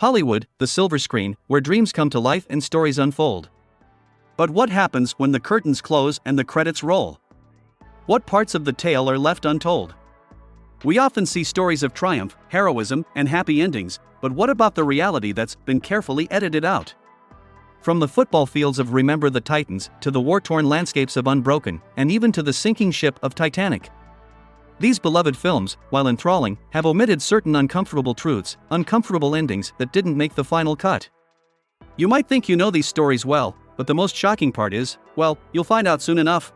Hollywood, the silver screen, where dreams come to life and stories unfold. But what happens when the curtains close and the credits roll? What parts of the tale are left untold? We often see stories of triumph, heroism, and happy endings, but what about the reality that's been carefully edited out? From the football fields of Remember the Titans, to the war-torn landscapes of Unbroken, and even to the sinking ship of Titanic. These beloved films, while enthralling, have omitted certain uncomfortable truths, uncomfortable endings that didn't make the final cut. You might think you know these stories well, but the most shocking part is, well, you'll find out soon enough.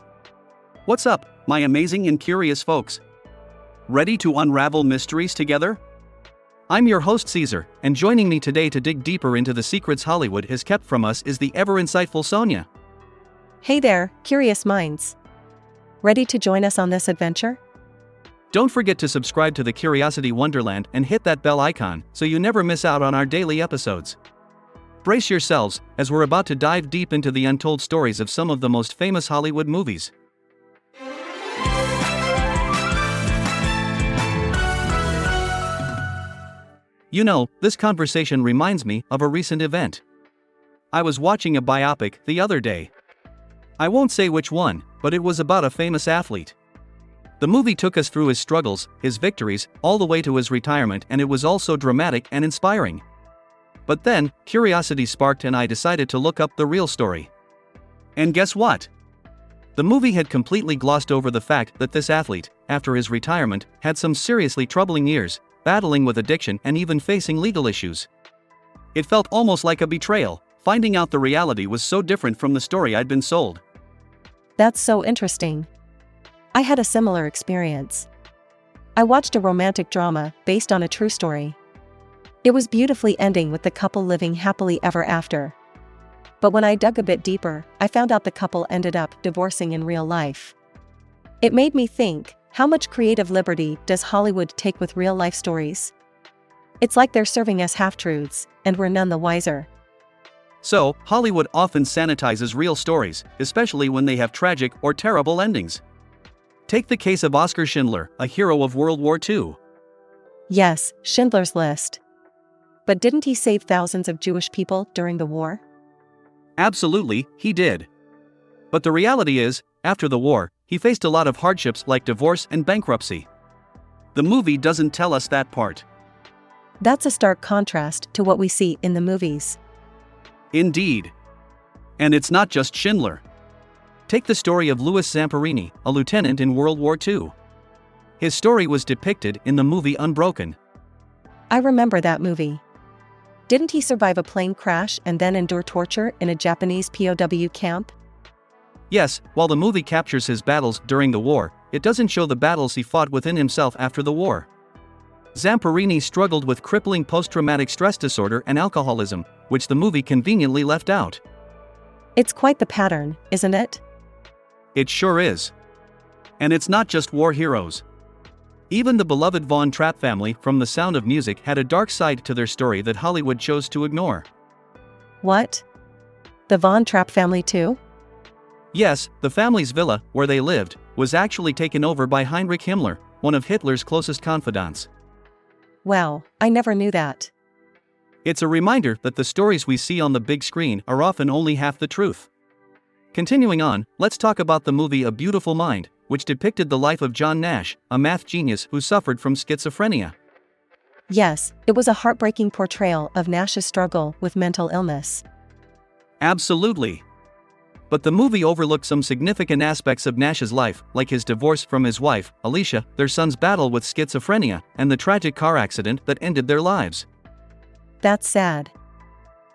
What's up, my amazing and curious folks? Ready to unravel mysteries together? I'm your host Caesar, and joining me today to dig deeper into the secrets Hollywood has kept from us is the ever-insightful Sonia. Hey there, curious minds. Ready to join us on this adventure? Don't forget to subscribe to the Curiosity Wonderland and hit that bell icon so you never miss out on our daily episodes. Brace yourselves, as we're about to dive deep into the untold stories of some of the most famous Hollywood movies. You know, this conversation reminds me of a recent event. I was watching a biopic the other day. I won't say which one, but it was about a famous athlete. The movie took us through his struggles, his victories, all the way to his retirement, and it was also dramatic and inspiring. But then, curiosity sparked and I decided to look up the real story. And guess what? The movie had completely glossed over the fact that this athlete, after his retirement, had some seriously troubling years, battling with addiction and even facing legal issues. It felt almost like a betrayal. Finding out the reality was so different from the story I'd been sold. That's so interesting. I had a similar experience. I watched a romantic drama based on a true story. It was beautifully ending with the couple living happily ever after. But when I dug a bit deeper, I found out the couple ended up divorcing in real life. It made me think, how much creative liberty does Hollywood take with real-life stories? It's like they're serving us half-truths, and we're none the wiser. So, Hollywood often sanitizes real stories, especially when they have tragic or terrible endings. Take the case of Oskar Schindler, a hero of World War II. Yes, Schindler's List. But didn't he save thousands of Jewish people during the war? Absolutely, he did. But the reality is, after the war, he faced a lot of hardships like divorce and bankruptcy. The movie doesn't tell us that part. That's a stark contrast to what we see in the movies. Indeed. And it's not just Schindler. Take the story of Louis Zamperini, a lieutenant in World War II. His story was depicted in the movie Unbroken. I remember that movie. Didn't he survive a plane crash and then endure torture in a Japanese POW camp? Yes, while the movie captures his battles during the war, it doesn't show the battles he fought within himself after the war. Zamperini struggled with crippling post-traumatic stress disorder and alcoholism, which the movie conveniently left out. It's quite the pattern, isn't it? It sure is. And it's not just war heroes. Even the beloved Von Trapp family from The Sound of Music had a dark side to their story that Hollywood chose to ignore. What? The Von Trapp family too? Yes, the family's villa, where they lived, was actually taken over by Heinrich Himmler, one of Hitler's closest confidants. Wow, I never knew that. It's a reminder that the stories we see on the big screen are often only half the truth. Continuing on, let's talk about the movie A Beautiful Mind, which depicted the life of John Nash, a math genius who suffered from schizophrenia. Yes, it was a heartbreaking portrayal of Nash's struggle with mental illness. Absolutely. But the movie overlooked some significant aspects of Nash's life, like his divorce from his wife, Alicia, their son's battle with schizophrenia, and the tragic car accident that ended their lives. That's sad.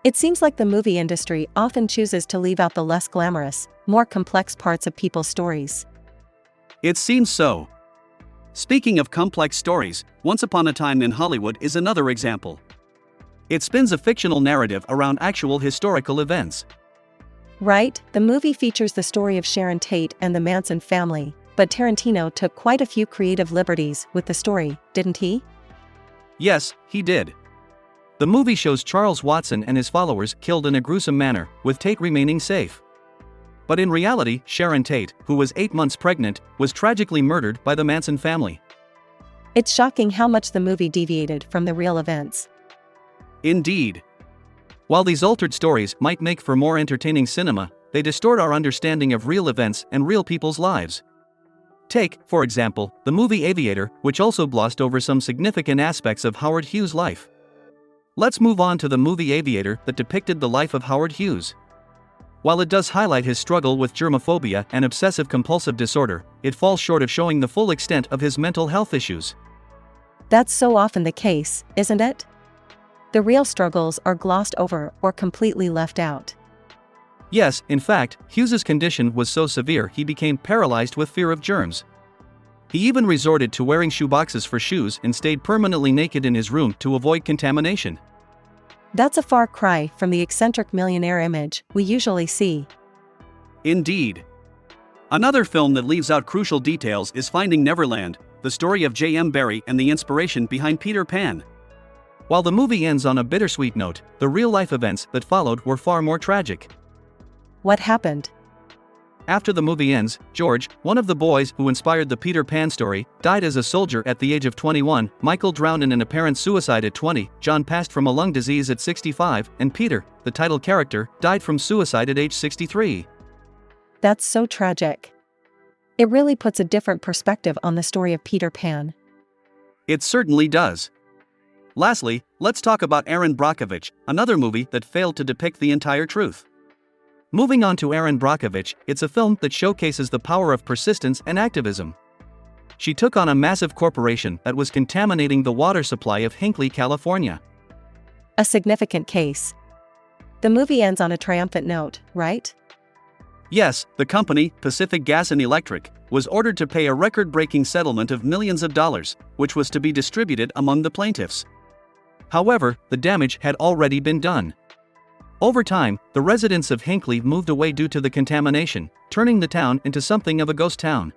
It seems like the movie industry often chooses to leave out the less glamorous, more complex parts of people's stories. It seems so. Speaking of complex stories, Once Upon a Time in Hollywood is another example. It spins a fictional narrative around actual historical events. Right, the movie features the story of Sharon Tate and the Manson family, but Tarantino took quite a few creative liberties with the story, didn't he? Yes, he did. The movie shows Charles Watson and his followers killed in a gruesome manner, with Tate remaining safe. But in reality, Sharon Tate, who was 8 months pregnant, was tragically murdered by the Manson family. It's shocking how much the movie deviated from the real events. Indeed. While these altered stories might make for more entertaining cinema, they distort our understanding of real events and real people's lives. Take, for example, the movie Aviator, which also glossed over some significant aspects of Howard Hughes' life. Let's move on to the movie Aviator that depicted the life of Howard Hughes. While it does highlight his struggle with germophobia and obsessive-compulsive disorder, it falls short of showing the full extent of his mental health issues. That's so often the case, isn't it? The real struggles are glossed over or completely left out. Yes, in fact, Hughes's condition was so severe he became paralyzed with fear of germs. He even resorted to wearing shoeboxes for shoes and stayed permanently naked in his room to avoid contamination. That's a far cry from the eccentric millionaire image we usually see. Indeed. Another film that leaves out crucial details is Finding Neverland, the story of J.M. Barrie and the inspiration behind Peter Pan. While the movie ends on a bittersweet note, the real-life events that followed were far more tragic. What happened? After the movie ends, George, one of the boys who inspired the Peter Pan story, died as a soldier at the age of 21, Michael drowned in an apparent suicide at 20, John passed from a lung disease at 65, and Peter, the title character, died from suicide at age 63. That's so tragic. It really puts a different perspective on the story of Peter Pan. It certainly does. Lastly, let's talk about Erin Brockovich, another movie that failed to depict the entire truth. Moving on to Erin Brockovich, it's a film that showcases the power of persistence and activism. She took on a massive corporation that was contaminating the water supply of Hinckley, California. A significant case. The movie ends on a triumphant note, right? Yes, the company, Pacific Gas and Electric, was ordered to pay a record-breaking settlement of millions of dollars, which was to be distributed among the plaintiffs. However, the damage had already been done. Over time, the residents of Hinckley moved away due to the contamination, turning the town into something of a ghost town.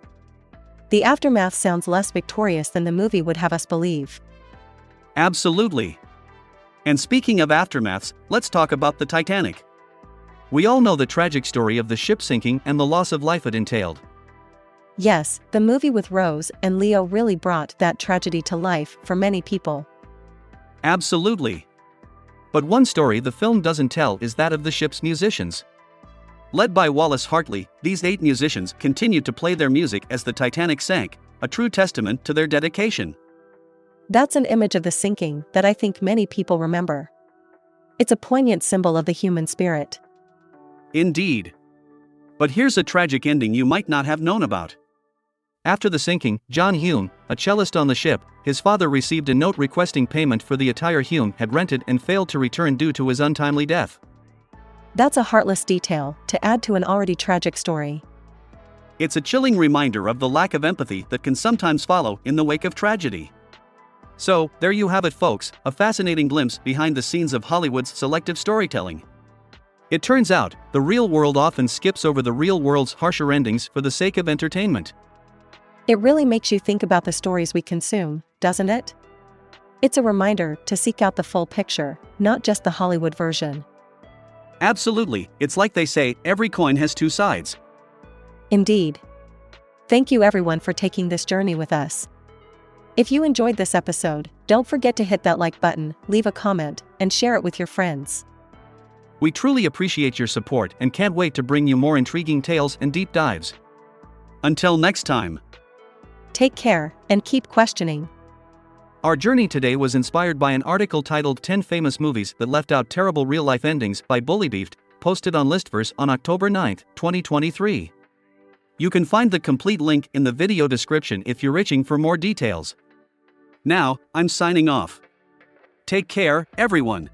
The aftermath sounds less victorious than the movie would have us believe. Absolutely. And speaking of aftermaths, let's talk about the Titanic. We all know the tragic story of the ship sinking and the loss of life it entailed. Yes, the movie with Rose and Leo really brought that tragedy to life for many people. Absolutely. But one story the film doesn't tell is that of the ship's musicians. Led by Wallace Hartley, these 8 musicians continued to play their music as the Titanic sank, a true testament to their dedication. That's an image of the sinking that I think many people remember. It's a poignant symbol of the human spirit. Indeed. But here's a tragic ending you might not have known about. After the sinking, John Hume, a cellist on the ship, his father received a note requesting payment for the attire Hume had rented and failed to return due to his untimely death. That's a heartless detail to add to an already tragic story. It's a chilling reminder of the lack of empathy that can sometimes follow in the wake of tragedy. So, there you have it, folks, a fascinating glimpse behind the scenes of Hollywood's selective storytelling. It turns out, the real world often skips over the real world's harsher endings for the sake of entertainment. It really makes you think about the stories we consume, doesn't it? It's a reminder to seek out the full picture, not just the Hollywood version. Absolutely, it's like they say, every coin has 2 sides. Indeed. Thank you everyone for taking this journey with us. If you enjoyed this episode, don't forget to hit that like button, leave a comment, and share it with your friends. We truly appreciate your support and can't wait to bring you more intriguing tales and deep dives. Until next time. Take care, and keep questioning. Our journey today was inspired by an article titled 10 Famous Movies That Left Out Terrible Real-Life Endings by Bullybeefed, posted on Listverse on October 9, 2023. You can find the complete link in the video description if you're itching for more details. Now, I'm signing off. Take care, everyone.